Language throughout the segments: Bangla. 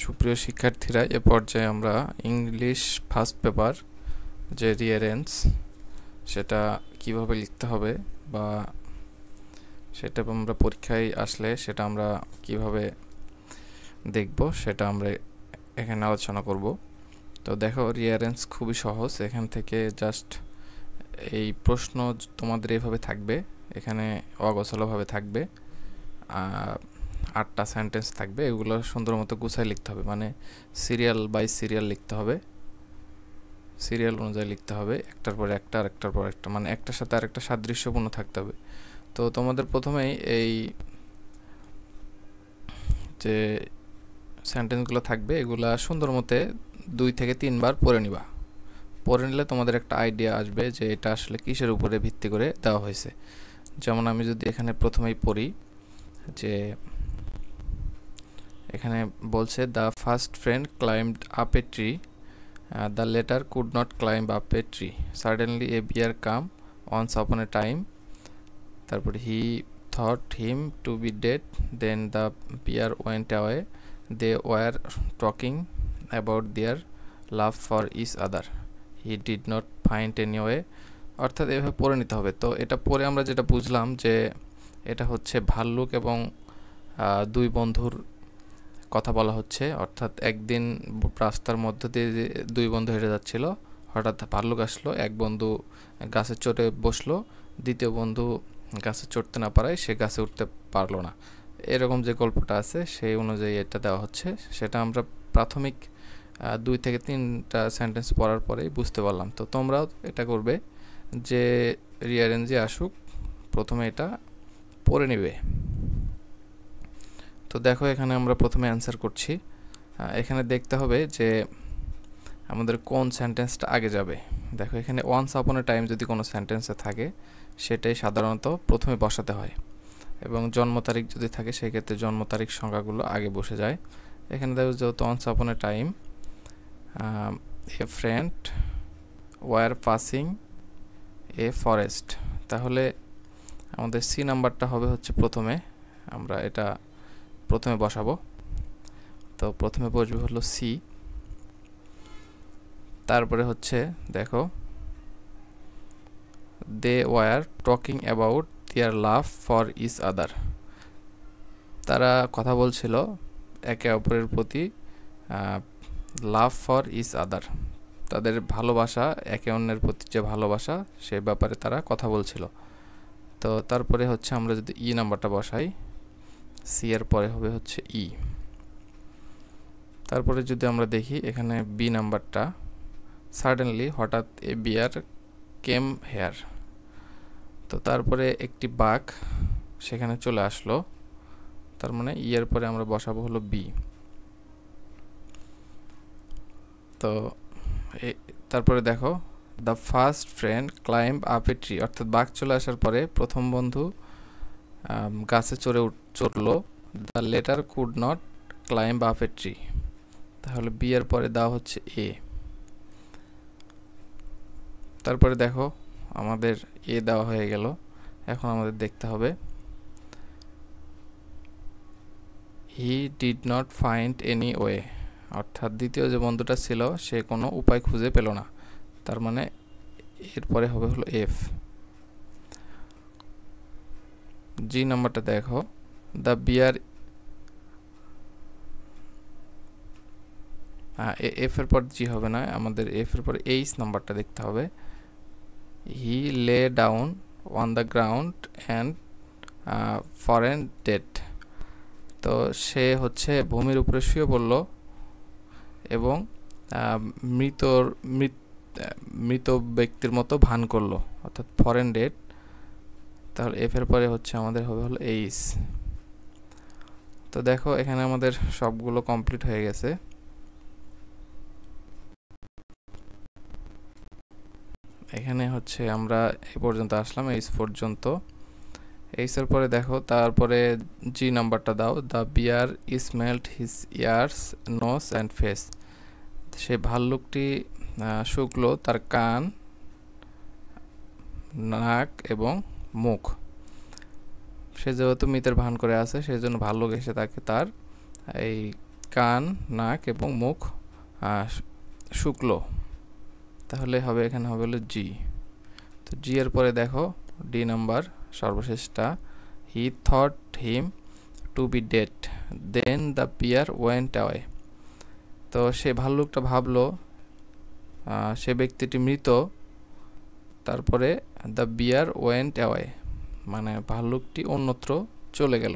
সুপ্রিয় শিক্ষার্থীরা, এ পর্যায়ে আমরা ইংলিশ ফার্স্ট পেপার যে রিয়ারেন্স সেটা কিভাবে লিখতে হবে বা সেটা আমরা পরীক্ষায় আসলে সেটা আমরা কিভাবে দেখব সেটা আমরা এখানে আলোচনা করব। তো দেখো, রিয়ারেন্স খুবই সহজ। এখান থেকে জাস্ট এই প্রশ্ন তোমাদের এইভাবে থাকবে, এখানে অগোছালোভাবে থাকবে, 8টা সেন্টেন্স থাকবে। এগুলো সুন্দর মতো গুছায় লিখতে হবে, মানে সিরিয়াল বাই সিরিয়াল লিখতে হবে, সিরিয়াল অনুযায়ী লিখতে হবে, একটার পর একটা আর একটার পর একটা, মানে একটার সাথে আর একটা সাদৃশ্যপূর্ণ থাকতে হবে। তো তোমাদের প্রথমেই এই যে সেন্টেন্সগুলো থাকবে এগুলা সুন্দর মতে 2 থেকে 3 বার পড়ে নিবা। পড়ে নিলে তোমাদের একটা আইডিয়া আসবে যে এটা আসলে কিসের উপরে ভিত্তি করে দেওয়া হয়েছে। যেমন আমি যদি এখানে প্রথমেই পড়ি, যে এখানে বলছে the first friend climbed up a tree, the latter could not climb up a tree, suddenly a bear come once upon a time, তারপরে he thought him to be dead, then the bear went away, they were talking about their love for each other, he did not find any way. অর্থাৎ এভাবে পড়ে নিতে হবে। তো এটা পড়ে আমরা যেটা বুঝলাম যে এটা হচ্ছে ভাল্লুক এবং 2 বন্ধুর কথা বলা হচ্ছে। অর্থাৎ একদিন রাস্তার মধ্য দিয়ে 2 বন্ধু হেঁটে যাচ্ছিল, হঠাৎ ভাল্লুক আসলো, এক বন্ধু গাছে চড়ে বসলো, দ্বিতীয় বন্ধু গাছে চড়তে না পারায় সে গাছে উঠতে পারলো না। এরকম যে গল্পটা আছে সেই অনুযায়ী এটা দেওয়া হচ্ছে। সেটা আমরা প্রাথমিক 2 থেকে 3টা সেন্টেন্স পড়ার পরেই বুঝতে পারলাম। তো তোমরাও এটা করবে, যে রিয়ারেঞ্জে আসুক প্রথমে এটা পড়ে নেবে। তো দেখো, এখানে আমরা প্রথমে অ্যান্সার করছি। এখানে দেখতে হবে যে আমাদের কোন সেন্টেন্সটা আগে যাবে। দেখো, এখানে ওয়ান্স আপন এ টাইম যদি কোনো সেন্টেন্সে থাকে সেটাই সাধারণত প্রথমে বসাতে হয়, এবং জন্ম তারিখ যদি থাকে সেক্ষেত্রে জন্ম তারিখ সংখ্যাগুলো আগে বসে যায়। এখানে দেখো, যেহেতু once upon a time a friend were passing a forest, তাহলে আমাদের সি নাম্বারটা হবে হচ্ছে প্রথমে, আমরা এটা প্রথমে বসাবো। তো প্রথমে বসবে হলো সি। তারপরে হচ্ছে দেখো, they were talking about their love for each other, তারা কথা বলছিল একে অপরের প্রতি, লাভ ফর ইচ আদার, তাদের ভালোবাসা, একে অন্যের প্রতি যে ভালোবাসা সে ব্যাপারে তারা কথা বলছিল। তো তারপরে হচ্ছে আমরা যদি ই নাম্বারটা বসাই, সি এর পরে হবে হচ্ছে ই। তারপরে যদি আমরা দেখি এখানে বি নাম্বারটা, সাডেনলি হঠাৎ এ বিয়ার কেম হেয়ার, তো তারপরে একটি বাঘ সেখানে চলে আসলো, তার মানে ই এর পরে আমরা বসাবো হলো বি। তো তারপরে দেখো, the first friend climb up a tree, অর্থাৎ বাঘ চলে আসার পরে প্রথম বন্ধু গাছে চড়লো। The latter could not climb up a tree, তাহলে বি এর পরে দেওয়া হচ্ছে এ। তারপরে দেখো, আমাদের এ দেওয়া হয়ে গেল। এখন আমাদের দেখতে হবে হি did not find any way, অর্থাৎ দ্বিতীয় যে বন্ধুটা ছিল সে কোনো উপায় খুঁজে পেল না, তার মানে এরপরে হবে হলো এফ। জি নাম্বারটা দেখো, দ্য বিয়ার, এফ এর পর জি হবে না, আমাদের এফ এর পর এইচ নাম্বারটা দেখতে হবে। He lay down on the ground and feigned dead, তো সে হচ্ছে ভূমির উপরে শুয়ে পড়ল এবং মৃত ব্যক্তির মতো ভান করলো, অর্থাৎ ফরেন ডেড। তাহলে এফ এর পরে হচ্ছে আমাদের হবে হলো এইচ। তো দেখো, এখানে আমাদের সবগুলো কমপ্লিট হয়ে গেছে। এখানে হচ্ছে আমরা এই পর্যন্ত আসলাম, এইচ পর্যন্ত। এইচ এর পরে দেখো, তারপরে জি নাম্বারটা দাও। The bear smelled his ears, nose and face, সে ভাল্লুকটি শুকলো তার কান, নাক এবং মুখ। সে যেহেতু মৃতের ভান করে আছে সেই জন্য ভাল্লুক এসে তাকে তার এই কান, নাক এবং মুখ শুকলো, তাহলে হবে এখানে হবে হলো জি। তো জি এর পরে দেখো ডি নাম্বার সর্বশেষটা, he thought him to be dead then the bear went away. তো সে ভাল্লুকটা ভাবলো সে ব্যক্তিটি মৃত, তারপরে দ্য বিয়ার ওয়েন্ট অ্যাওয়ে মানে ভাল্লুকটি অন্যত্র চলে গেল,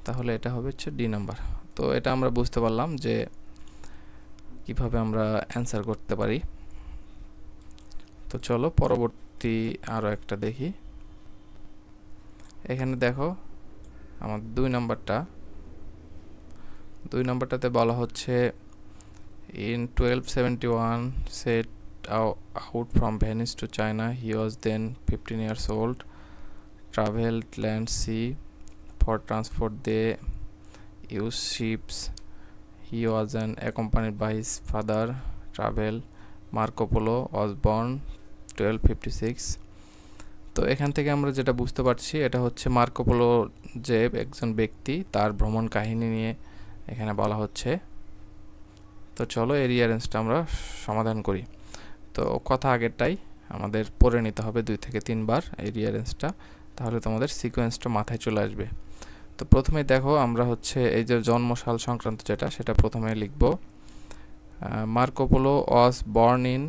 তাহলে এটা হবে হচ্ছে ডি নাম্বার। তো এটা আমরা বুঝতে পারলাম যে কিভাবে আমরা অ্যান্সার করতে পারি। তো চলো পরবর্তী আরও একটা দেখি। এখানে দেখো আমার 2 নাম্বারটাতে বলা হচ্ছে in 1271 set out from Venice to China. He was then 15 years old. Traveled land sea for transport. They used ships. He was accompanied by his father. Travel. Marco Polo was born 1256. তো এখান থেকে আমরা যেটা বুঝতে পারছি এটা হচ্ছে মার্কো পোলো যে একজন ব্যক্তি, তার ভ্রমণ কাহিনী নিয়ে এখানে বলা হচ্ছে। তো চলো এই রিয়ারেঞ্জটা আমরা সমাধান করি। তো কথা আগেরটাই আমাদের পড়ে নিতে হবে 2 থেকে 3 বার এই রিয়ারেঞ্জটা, তাহলে তোমাদের সিকোয়েন্সটা মাথায় চলে আসবে। তো প্রথমে দেখো আমরা হচ্ছে এই যে জন্মসাল সংক্রান্ত যেটা সেটা প্রথমে লিখব। Marco polo was born in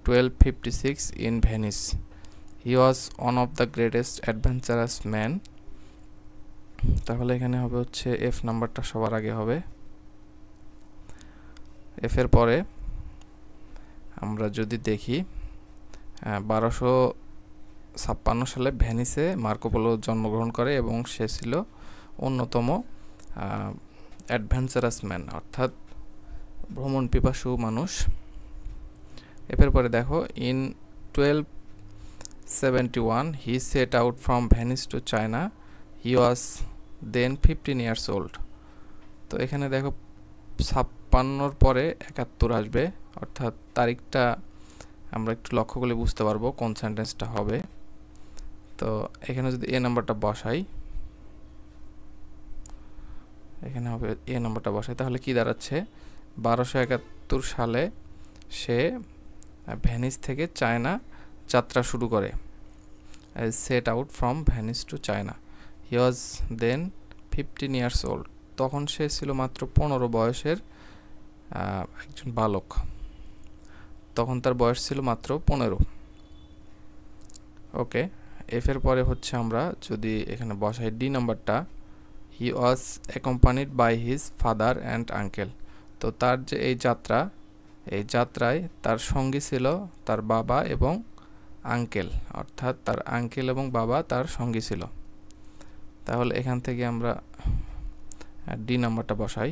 1256 in Venice. He was one of the greatest adventurous man. তাহলে এখানে হবে হচ্ছে এফ নাম্বারটা সবার আগে হবে। এফ এর পরে আমরা যদি দেখি 1256 সালে ভেনিসে মার্কো পোলো জন্মগ্রহণ করে এবং সে ছিল অন্যতম অ্যাডভেঞ্চারাস ম্যান অর্থাৎ ভ্রমণ পিপাসু মানুষ। এর পরে দেখো in 1271 he set out from Venice to China. He was then 15 years old. তো এখানে দেখো 56 পরে 71 আসবে, অর্থাৎ তারিখটা আমরা একটু লক্ষ্য করলে বুঝতে পারবো কোন সেন্টেন্সটা হবে। তো এখানে যদি এ নাম্বারটা বসাই, এখানে হবে এ নাম্বারটা বসাই, তাহলে কি দাঁড়াচ্ছে 1271 সালে সে ভেনিস থেকে চায়না যাত্রা শুরু করে। Set out from Venice to China. He was then 15 years old. তখন সে ছিল মাত্র 15 বয়সের একজন বালক, তখন তার বয়স ছিল মাত্র 15। ওকে, এফ এর পরে হচ্ছে আমরা যদি এখানে বসাই ডি নাম্বারটা, he was accompanied by his father and uncle. তো তার যে এই যাত্রায় তার সঙ্গী ছিল তার বাবা এবং আঙ্কেল, অর্থাৎ তার আঙ্কেল এবং বাবা তার সঙ্গী ছিল। তাহলে এখান থেকে আমরা ডি নাম্বারটা বসাই,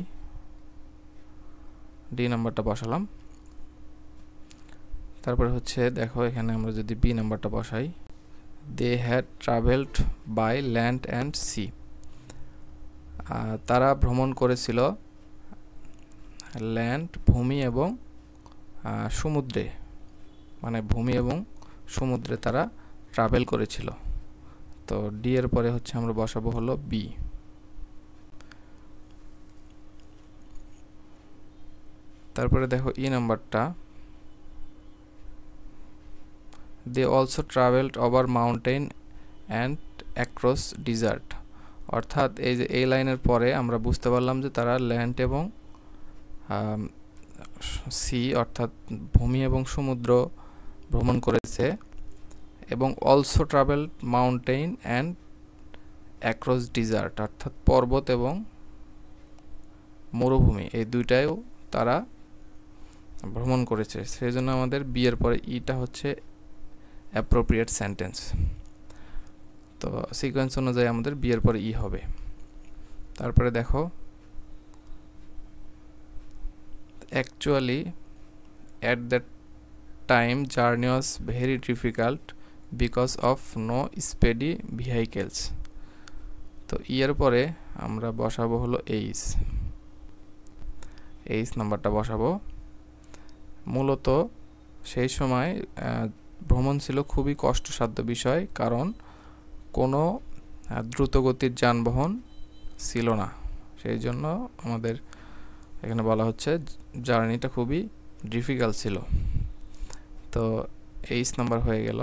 ডি নাম্বারটা বসালাম। তারপরে হচ্ছে দেখো এখানে আমরা যদি বি নাম্বারটা বসাই, they had travelled by land and sea. তারা ভ্রমণ করেছিল ল্যান্ড ভূমি এবং সমুদ্রে, মানে ভূমি এবং সমুদ্রে তারা ট্রাভেল করেছিল। তো ডি এর পরে হচ্ছে আমরা বসাবো হলো বি। তারপরে দেখো ই নাম্বারটা, they also travelled over mountain and across desert. অর্থাৎ এই যে এই লাইনের পরে আমরা বুঝতে পারলাম যে তারা ল্যান্ড এবং সি অর্থাৎ ভূমি এবং সমুদ্র ভ্রমণ করেছে, এবং also travel mountain and across desert অর্থাৎ পর্বত এবং মরুভূমি, এই দুইটাও তারা ভ্রমণ করেছে। সেই জন্য আমাদের বি এর পরে ইটা হচ্ছে অ্যাপ্রোপ্রিয়েট সেন্টেন্স। তো সিকোয়েন্স অনুযায়ী আমাদের বি এর পরে ই হবে। তারপরে দেখো actually at that time journey was very difficult because of no speedy vehicles. তো এর পরে আমরা বসাবো হলো এইচ নাম্বারটা বসাবো। মূলত সেই সময় ভ্রমণ ছিল খুবই কষ্টসাধ্য বিষয়, কারণ কোনো দ্রুতগতির যানবাহন ছিল না। সেই জন্য আমাদের এখানে বলা হচ্ছে জার্নিটা খুবই ডিফিকাল্ট ছিল। তো 8 নাম্বার হয়ে গেল।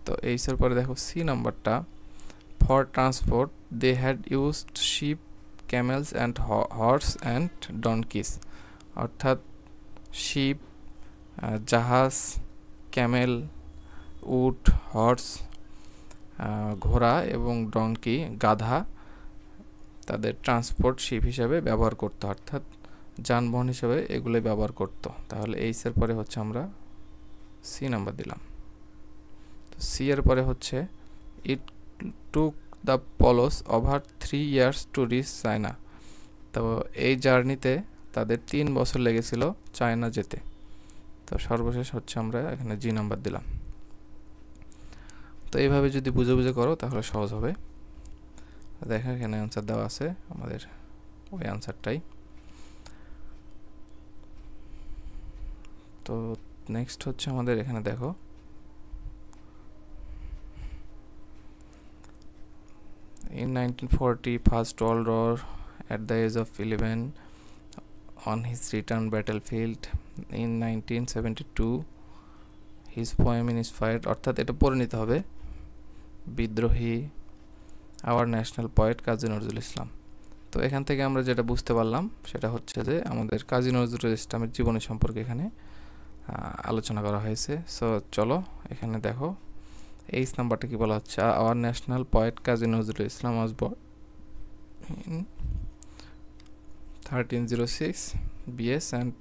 তো 8 এর পরে দেখো সি নাম্বারটা, for transport they had used ship, camels and horse and donkeys. অর্থাৎ শিপ, জাহাজ, ক্যামেল, উট, হর্স, ঘোড়া এবং ডনকি, গাধা তাদের ট্রান্সপোর্ট শিপ হিসেবে ব্যবহার করতো, অর্থাৎ যানবাহন হিসেবে এগুলোই ব্যবহার করতো। তাহলে এইসের পরে হচ্ছে আমরা সি নাম্বার দিলাম। তো সি এর পরে হচ্ছে it took the Polos over 3 years to reach China. তো এই জার্নিতে তাদের 3 বছর লেগেছিল চায়না যেতে। তো সর্বশেষ হচ্ছে আমরা এখানে জি নাম্বার দিলাম। তো এইভাবে যদি বুঝে বুঝে করো তাহলে সহজ হবে। দেখো এখানে অ্যান্সার দেওয়া আছে, আমাদের ওই অ্যান্সারটাই। তো নেক্সট হচ্ছে আমাদের এখানে দেখো in 1940 First World War at the age of 11 on his return battlefield in 1972 his poem inspired, অর্থাৎ এটা পড়ে নিতে হবে, বিদ্রোহী our national poet Kazi Nazrul Islam. তো এখান থেকে আমরা যেটা বুঝতে পারলাম সেটা হচ্ছে যে আমাদের কাজী নজরুল ইসলামের জীবনী সম্পর্কে এখানে আলোচনা করা হয়েছে। সো চলো এখানে দেখো 8 নাম্বারটা কি বলা হচ্ছে, our national poet Kazi Nazrul Islam was born in 1306 BS and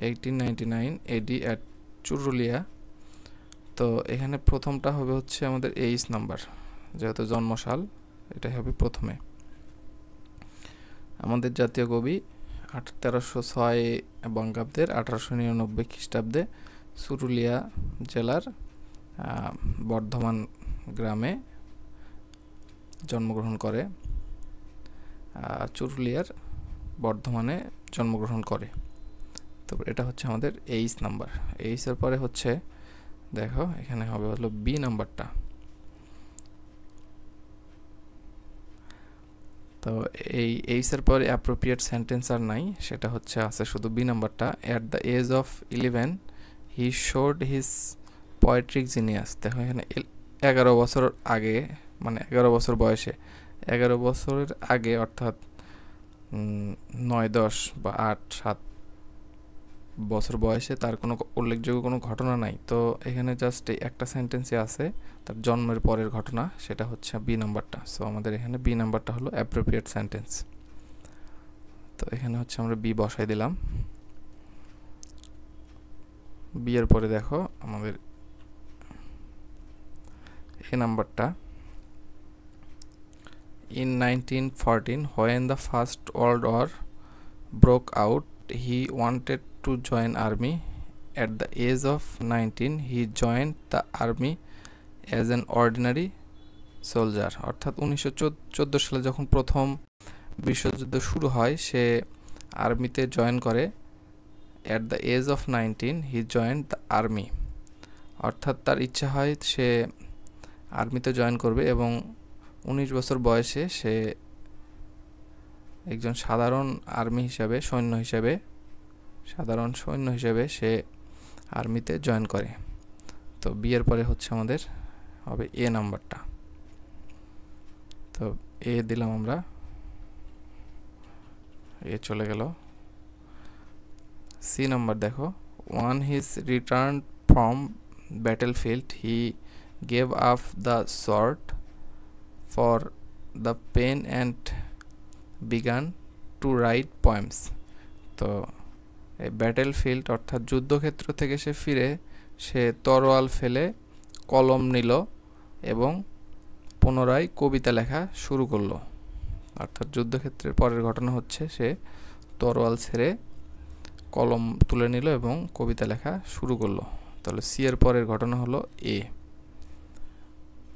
1899 AD at Churulia. তো এখানে প্রথমটা হবে হচ্ছে আমাদের 8 নাম্বার, যেহেতু জন্মসাল এটাই হবে প্রথমে। আমাদের জাতীয় কবি 1306 বঙ্গাব্দের 1899 খ্রিস্টাব্দে চুরুলিয়া জেলার বর্ধমান গ্রামে জন্মগ্রহণ করে, চুরুলিয়ার বর্ধমানে জন্মগ্রহণ করে। তো এটা হচ্ছে আমাদের 8 নাম্বার। 8 এর পরে হচ্ছে দেখো এখানে হবে হলো বি নাম্বারটা। তো এই 8 এর পরে অ্যাপ্রোপ্রিয়েট সেন্টেন্স আর নাই, সেটা হচ্ছে আছে শুধু বি নাম্বারটা। At the age of 11 he showed his poetic genius. দেখো এখানে 11 বছর আগে, মানে 11 বছর বয়সে, 11 বছরের আগে অর্থাৎ 9, 10 বা 8, 7 বছর বয়সে তার কোনো উল্লেখযোগ্য কোনো ঘটনা নাই। তো এখানে জাস্ট একটা সেন্টেন্সে আছে তার জন্মের পরের ঘটনা, সেটা হচ্ছে বি নাম্বারটা। সো আমাদের এখানে বি নাম্বারটা হলো অ্যাপ্রোপ্রিয়েট সেন্টেন্স। তো এখানে হচ্ছে আমরা বি বসাই দিলাম। বি এর পরে দেখো আমাদের এ নাম্বারটা, in 1914 when the first world war broke out he wanted to join army. At the age of 19 he joined the army as an ordinary soldier। অর্থাৎ 1914 সালে যখন প্রথম বিশ্বযুদ্ধ শুরু হয় সে আর্মিতে জয়েন করে। at the age of 19 he joined the army, অর্থাৎ তার ইচ্ছা হয় সে আর্মিতে জয়েন করবে এবং 19 বছর বয়সে সে একজন সাধারণ সৈন্য হিসেবে সে আর্মিতে জয়েন করে। তো বি এর পরে হচ্ছে আমাদের হবে এ নাম্বারটা। তো এ দিলাম আমরা, এ চলে গেল। সি নাম্বার দেখো, on his return from battlefield he gave up the sword for the pen and began to write poems। তো এই ব্যাটেলফিল্ড অর্থাৎ যুদ্ধক্ষেত্র থেকে সে ফিরে সে তরোয়াল ফেলে কলম নিল এবং পুনরায় কবিতা লেখা শুরু করলো। অর্থাৎ যুদ্ধক্ষেত্রের পরের ঘটনা হচ্ছে সে তরোয়াল ছেড়ে কলম তুলে নিল এবং কবিতা লেখা শুরু করলো। তাহলে সি এর পরের ঘটনা হলো এ।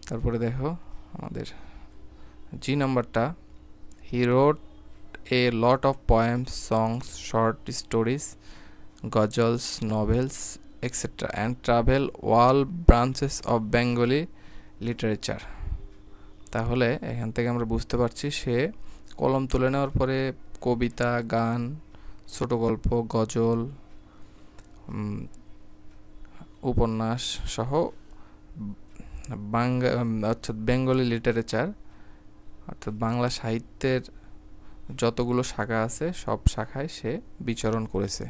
তারপরে দেখো আমাদের জি নাম্বারটা, he wrote a lot of poems, songs, short stories, ghazals, novels etcetera and travel all branches of Bengali literature. তাহলে এখান থেকে আমরা বুঝতে পারছি সে কলম তুলে নেওয়ার পরে কবিতা, গান, ছোট গল্প, গজল, উপন্যাস সহ অর্থাৎ বেঙ্গলি লিটারেচার অর্থাৎ বাংলা সাহিত্যের যতগুলো শাখা আছে সব শাখায় সে বিচরণ করেছে।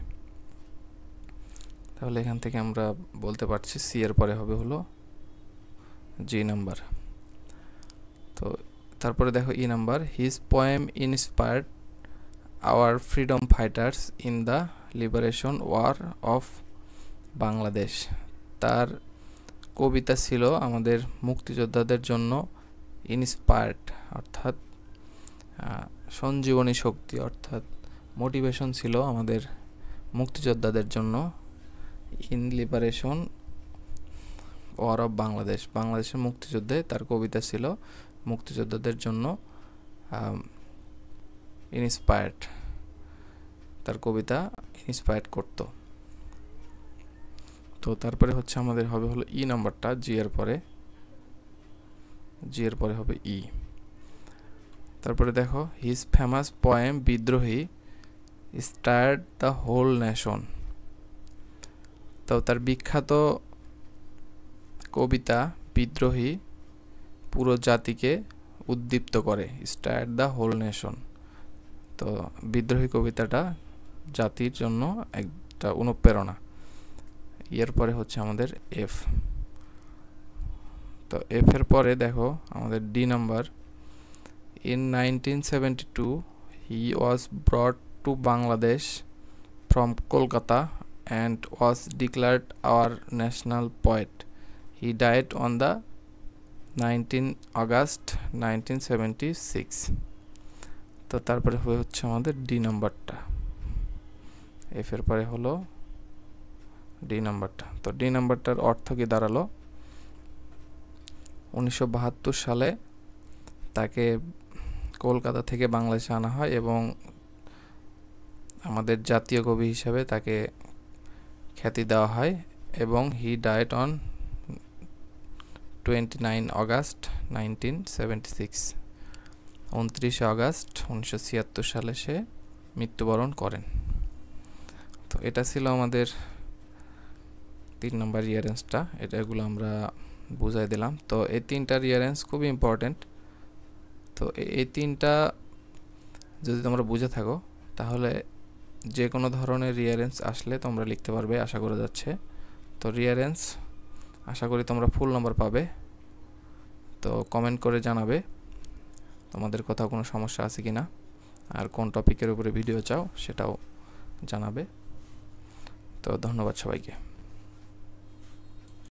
তাহলে এখান থেকে আমরা বলতে পারছি সি এর পরে হবে হলো জি নাম্বার। তো তারপরে দেখো E number, his poem inspired our freedom fighters in the liberation war of Bangladesh. তার কবিতা ছিল আমাদের মুক্তিযোদ্ধাদের জন্য ইন্সপায়ার্ড অর্থাৎ সঞ্জীবনী শক্তি অর্থাৎ মোটিভেশন ছিল আমাদের মুক্তিযোদ্ধাদের জন্য। In liberation war of Bangladesh, বাংলাদেশের মুক্তিযুদ্ধে তার কবিতা ছিল মুক্তিযোদ্ধাদের জন্য ইন্সপায়ার্ড, তার কবিতা ইন্সপায়ার্ড করত। তো তারপরে হচ্ছে আমাদের হবে হলো ই নাম্বারটা, জি এর পরে হবে ই। তারপরে দেখো হিজ ফেমাস পোয়েম বিদ্রোহী স্টার্ড দ্য হোল নেশন। তো তার বিখ্যাত কবিতা বিদ্রোহী পুরো জাতিকে উদ্দীপ্ত করে, স্টার্ড দ্য হোল নেশন। তো বিদ্রোহী কবিতাটা জাতির জন্য একটা অনুপ্রেরণা। এর পরে হচ্ছে আমাদের এফ। তো এফ এর পরে দেখো আমাদের D number, in 1972 he was ব্রট two Bangladesh from Kolkata and was declared our national poet. He died on the 19 August 1976. তো তারপরে হচ্ছে আমাদের ডি নাম্বারটা, এফ এর পরে হলো ডি নাম্বারটা। তো ডি নাম্বারটার অর্থ কি দাঁড়ালো, 1972 সালে তাকে কলকাতা থেকে বাংলাদেশে আনা হয় এবং আমাদের জাতীয় কবি হিসাবে তাকে খ্যাতি দেওয়া হয় এবং he died on 29 August 1976, 29 August 1976 সালে সে মৃত্যুবরণ করেন। তো এটা ছিল আমাদের 3 নম্বর রিয়ারেন্সটা, এগুলো আমরা বুঝাই দিলাম। তো এই 3টা রিয়ারেন্স খুবই ইম্পর্টেন্ট। তো এই 3টা যদি তোমরা বুঝে থাকো তাহলে যে কোনো ধরনের রিয়ারেন্স আসলে তোমরা লিখতে পারবে আশা করা যাচ্ছে। তো রিয়ারেন্স আশা করি তোমরা ফুল নাম্বার পাবে। তো কমেন্ট করে জানাবে তোমাদের কোথাও কোনো সমস্যা আছে কি না, আর কোন টপিকের উপরে ভিডিও চাও সেটাও জানাবে। তো ধন্যবাদ সবাইকে।